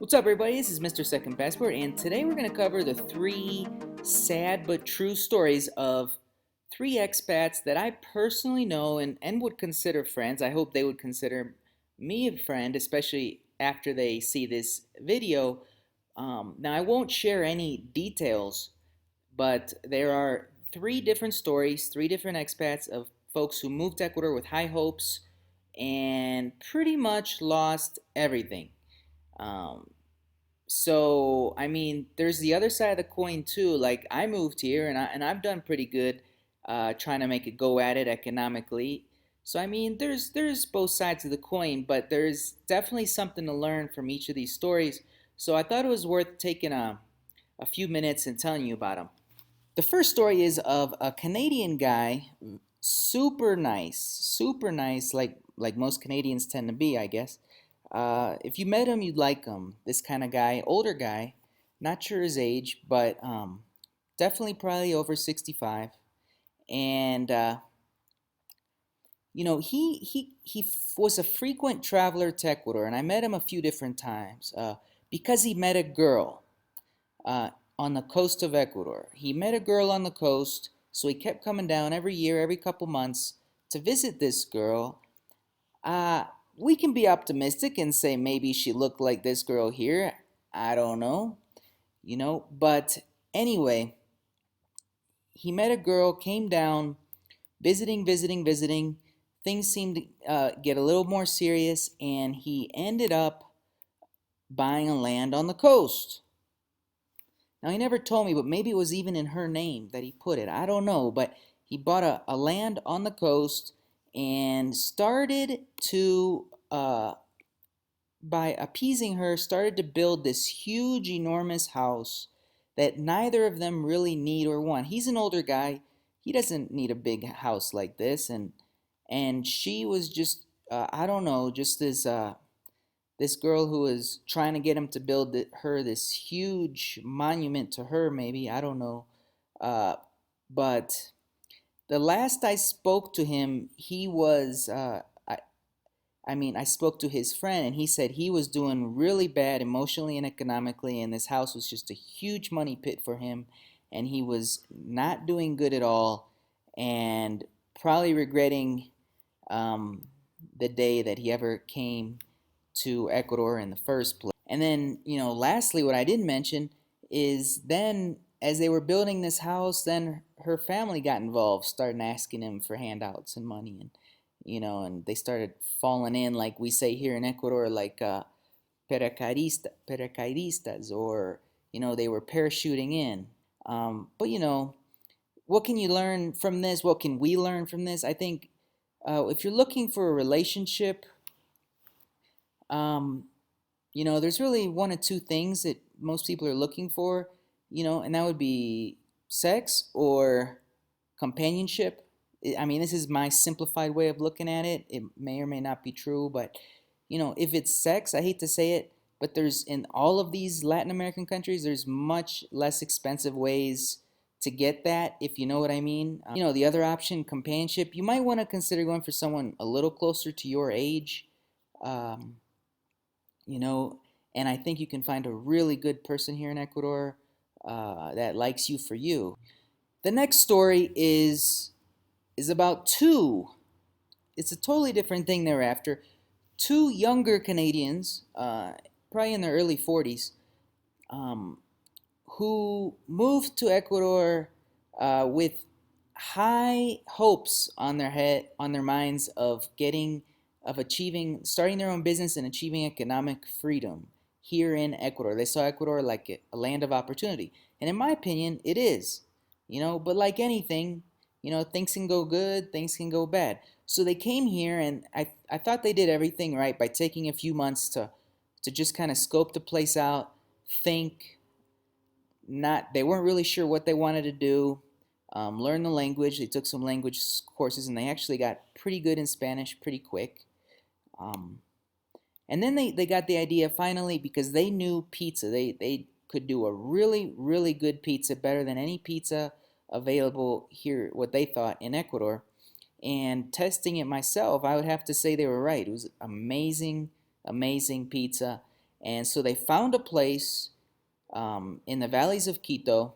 What's up, everybody? This is Mr. Second Passport, and today we're going to cover the three sad but true stories of three expats that I personally know and would consider friends. I hope they would consider me a friend, especially after they see this video. Now, I won't share any details, but there are three different stories, three different expats of folks who moved to Ecuador with high hopes and pretty much lost everything. Um, so I mean, there's the other side of the coin too. Like I moved here and I've done pretty good, trying to make a go at it economically. So I mean, there's both sides of the coin, but there's definitely something to learn from each of these stories. So I thought it was worth taking a few minutes and telling you about them. The first story is of a Canadian guy, super nice, like most Canadians tend to be, I guess. If you met him, you'd like him. This kind of guy, older guy, not sure his age, but definitely probably over 65. And he was a frequent traveler to Ecuador, and I met him a few different times because he met a girl uh, on the coast of Ecuador. He met a girl on the coast, so he kept coming down every year, every couple months to visit this girl. Uh, we can be optimistic and say maybe she looked like this girl here. I don't know, but anyway, he met a girl, came down, visiting. Things seemed to get a little more serious, and he ended up buying a land on the coast. Now, he never told me, but maybe it was even in her name that he put it. I don't know, but he bought a land on the coast and started to, by appeasing her, started to build this huge, enormous house that neither of them really need or want. He's an older guy. He doesn't need a big house like this. And she was just, I don't know, just this girl who was trying to get him to build her this huge monument to her, maybe. I don't know. Uh, but the last I spoke to him, he was, I spoke to his friend, and he said he was doing really bad emotionally and economically, and this house was just a huge money pit for him, and he was not doing good at all, and probably regretting the day that he ever came to Ecuador in the first place. And then, lastly, what I didn't mention is then as they were building this house, then her family got involved, started asking him for handouts and money, and they started falling in, like we say here in Ecuador, like paracaidistas, or they were parachuting in. But what can you learn from this? What can we learn from this? I think if you're looking for a relationship, um, there's really one or two things that most people are looking for, and that would be sex or companionship. I mean, this is my simplified way of looking at it. It may or may not be true, but if it's sex, I hate to say it, but there's in all of these Latin American countries, there's much less expensive ways to get that, if you know what I mean. The other option, companionship, you might want to consider going for someone a little closer to your age. Um, you know, and I think you can find a really good person here in Ecuador that likes you for you. The next story is about two. It's a totally different thing thereafter. Two younger Canadians, probably in their early 40s, um, who moved to Ecuador with high hopes on their head, on their minds of achieving, starting their own business and achieving economic freedom here in Ecuador. They saw Ecuador like a land of opportunity, and in my opinion, it is. But like anything, things can go good, things can go bad. So they came here, and I thought they did everything right by taking a few months to just kind of scope the place out, think. Not They weren't really sure what they wanted to do. Learn the language. They took some language courses, and they actually got pretty good in Spanish pretty quick. Um, and then they got the idea finally, because they knew pizza. They could do a really, really good pizza, better than any pizza available here, what they thought, in Ecuador. And testing it myself, I would have to say they were right. It was amazing, amazing pizza. And so they found a place in the valleys of Quito,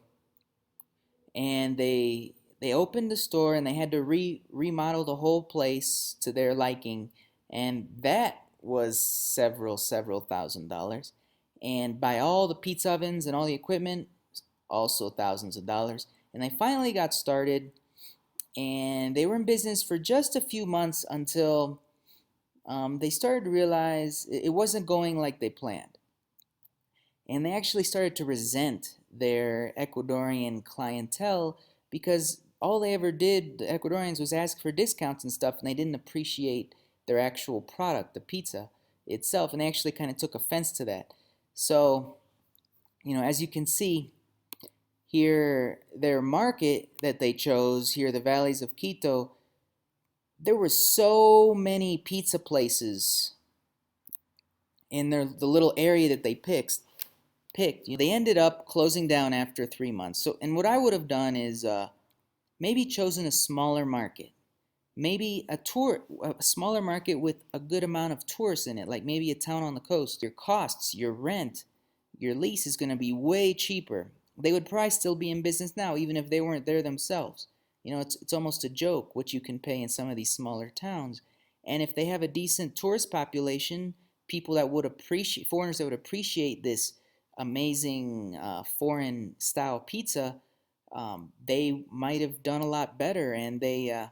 and they opened the store, and they had to remodel the whole place to their liking, and that was several $1,000s. And buy all the pizza ovens and all the equipment, also thousands of dollars. And they finally got started, and they were in business for just a few months until they started to realize it wasn't going like they planned. And they actually started to resent their Ecuadorian clientele because all they ever did, the Ecuadorians, was ask for discounts and stuff, and they didn't appreciate their actual product, the pizza itself, and they actually kind of took offense to that. So, as you can see here, their market that they chose here, the valleys of Quito, there were so many pizza places in the little area that they picked. They ended up closing down after 3 months. So, and what I would have done is maybe chosen a smaller market, maybe a smaller market with a good amount of tourists in it, like maybe a town on the coast. Your costs, your rent, your lease is going to be way cheaper. They would probably still be in business now, even if they weren't there themselves. It's almost a joke what you can pay in some of these smaller towns. And if they have a decent tourist population, people that would appreciate, foreigners that would appreciate this amazing foreign style pizza, they might have done a lot better. And a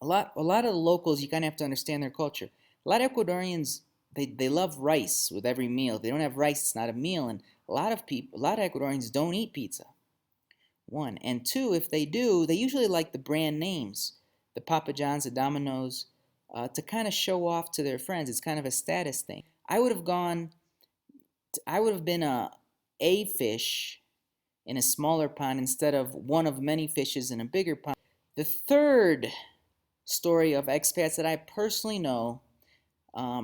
lot of the locals, you kind of have to understand their culture. A lot of Ecuadorians, they love rice with every meal. If they don't have rice, it's not a meal. And a lot of Ecuadorians don't eat pizza. One. And two, if they do, they usually like the brand names, the Papa John's, the Domino's, to kind of show off to their friends. It's kind of a status thing. I would have been a fish in a smaller pond instead of one of many fishes in a bigger pond. The third story of expats that I personally know,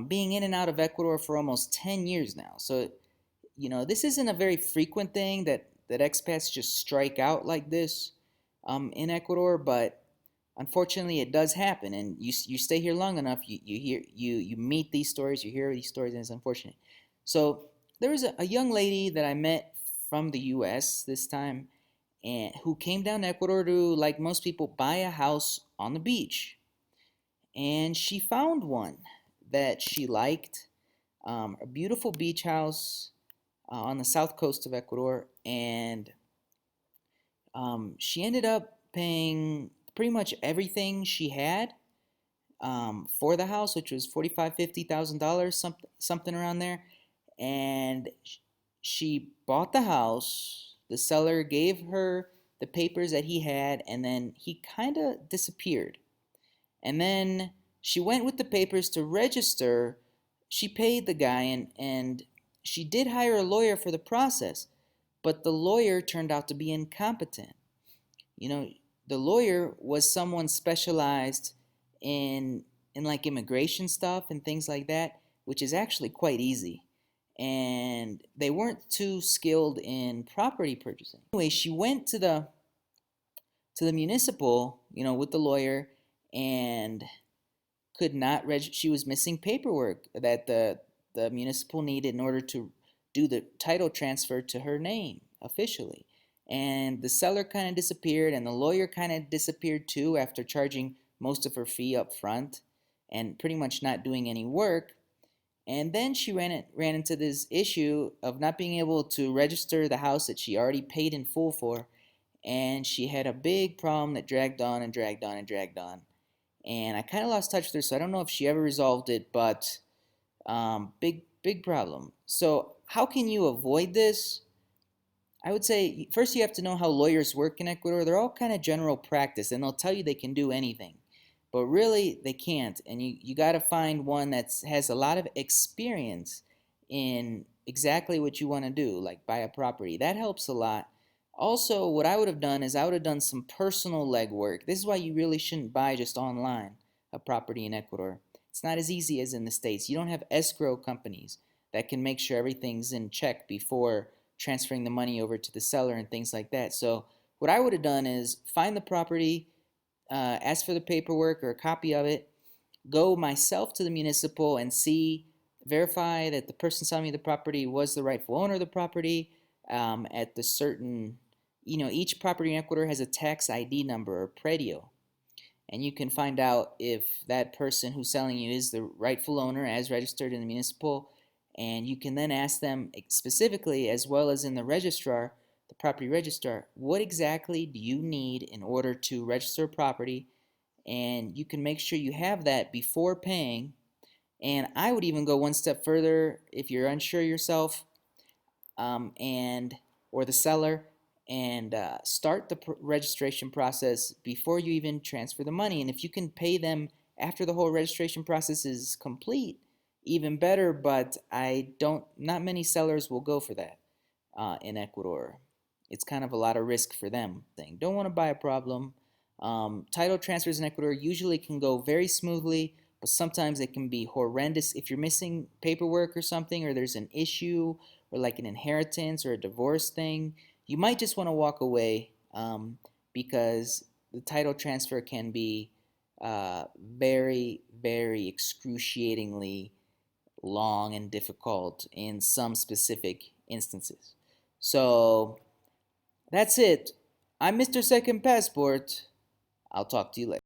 being in and out of Ecuador for almost 10 years now. So, this isn't a very frequent thing that expats just strike out like this in Ecuador, but unfortunately it does happen. And you stay here long enough, you meet these stories, you hear these stories, and it's unfortunate. So there was a young lady that I met from the U.S. this time, and who came down to Ecuador to, like most people, buy a house on the beach. And she found one that she liked, a beautiful beach house on the south coast of Ecuador, and she ended up paying pretty much everything she had for the house, which was $45,000-$50,000, something around there. And she bought the house. The seller gave her the papers that he had, and then he kind of disappeared. And then she went with the papers to register. She paid the guy, and she did hire a lawyer for the process, but the lawyer turned out to be incompetent. The lawyer was someone specialized in like immigration stuff and things like that, which is actually quite easy. And they weren't too skilled in property purchasing. Anyway, she went to the municipal, with the lawyer, and could not register. She was missing paperwork that the municipal needed in order to do the title transfer to her name officially. And the seller kind of disappeared, and the lawyer kind of disappeared too after charging most of her fee up front and pretty much not doing any work. And then she ran into this issue of not being able to register the house that she already paid in full for, and she had a big problem that dragged on and dragged on and dragged on. And I kind of lost touch with her, so I don't know if she ever resolved it, but big problem. So how can you avoid this? I would say first you have to know how lawyers work in Ecuador. They're all kind of general practice, and they'll tell you they can do anything, but really they can't. And you got to find one that has a lot of experience in exactly what you want to do, like buy a property. That helps a lot. Also, what I would have done is I would have done some personal legwork. This is why you really shouldn't buy just online a property in Ecuador. It's not as easy as in the States. You don't have escrow companies that can make sure everything's in check before transferring the money over to the seller and things like that. So what I would have done is find the property, ask for the paperwork or a copy of it, go myself to the municipal and see verify that the person selling me the property was the rightful owner of the property at the certain, each property in Ecuador has a tax ID number or predio. And you can find out if that person who's selling you is the rightful owner as registered in the municipal, and you can then ask them specifically, as well as in the registrar, the property registrar, what exactly do you need in order to register a property, and you can make sure you have that before paying. And I would even go one step further if you're unsure yourself, and or the seller, and start the registration process before you even transfer the money. And if you can pay them after the whole registration process is complete, even better. But not many sellers will go for that in Ecuador. It's kind of a lot of risk for them. Don't want to buy a problem. Title transfers in Ecuador usually can go very smoothly, but sometimes it can be horrendous if you're missing paperwork or something, or there's an issue, or like an inheritance or a divorce thing. You might just want to walk away, because the title transfer can be very, very excruciatingly long and difficult in some specific instances. So that's it. I'm Mr. Second Passport. I'll talk to you later.